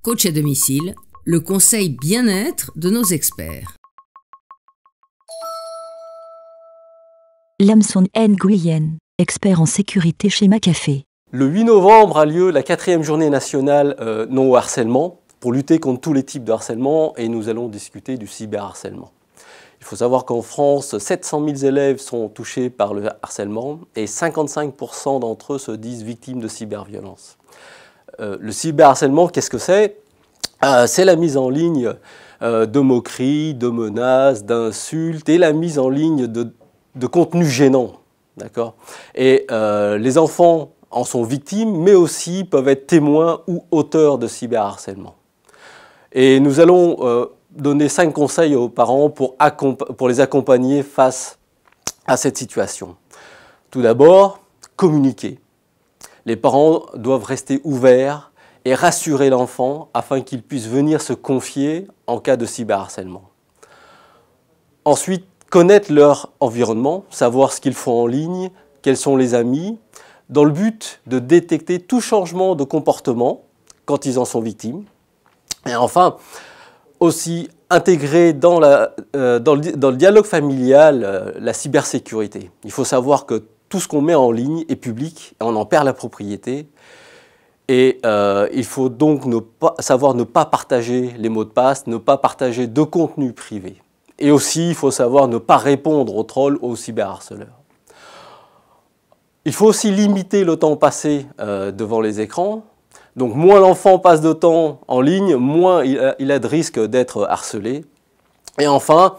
Coach à domicile, le conseil bien-être de nos experts. Lamson Nguyen, expert en sécurité chez McAfee. Le 8 novembre a lieu la 4e journée nationale non au harcèlement pour lutter contre tous les types de harcèlement et nous allons discuter du cyberharcèlement. Il faut savoir qu'en France, 700 000 élèves sont touchés par le harcèlement et 55% d'entre eux se disent victimes de cyberviolence. Le cyberharcèlement, qu'est-ce que c'est? C'est la mise en ligne de moqueries, de menaces, d'insultes et la mise en ligne de contenus gênants. D'accord ? Et les enfants en sont victimes, mais aussi peuvent être témoins ou auteurs de cyberharcèlement. Et nous allons donner 5 conseils aux parents pour les accompagner face à cette situation. Tout d'abord, communiquer. Les parents doivent rester ouverts et rassurer l'enfant afin qu'il puisse venir se confier en cas de cyberharcèlement. Ensuite, connaître leur environnement, savoir ce qu'ils font en ligne, quels sont les amis, dans le but de détecter tout changement de comportement quand ils en sont victimes. Et enfin, aussi intégrer dans le dialogue familial la cybersécurité. Il faut savoir que tout ce qu'on met en ligne est public, et on en perd la propriété. Et il faut donc savoir ne pas partager les mots de passe, ne pas partager de contenu privé. Et aussi, il faut savoir ne pas répondre aux trolls ou aux cyberharceleurs. Il faut aussi limiter le temps passé devant les écrans. Donc moins l'enfant passe de temps en ligne, moins il a de risques d'être harcelé. Et enfin,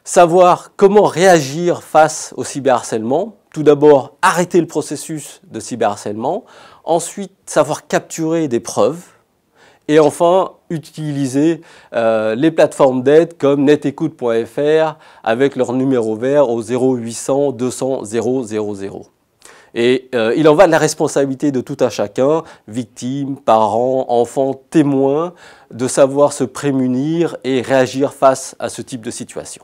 savoir comment réagir face au cyberharcèlement. Tout d'abord, arrêter le processus de cyberharcèlement. Ensuite, savoir capturer des preuves. Et enfin, utiliser les plateformes d'aide comme netécoute.fr avec leur numéro vert au 0800 200 000. Et il en va de la responsabilité de tout un chacun, victimes, parents, enfants, témoins, de savoir se prémunir et réagir face à ce type de situation.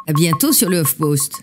À bientôt sur le HuffPost.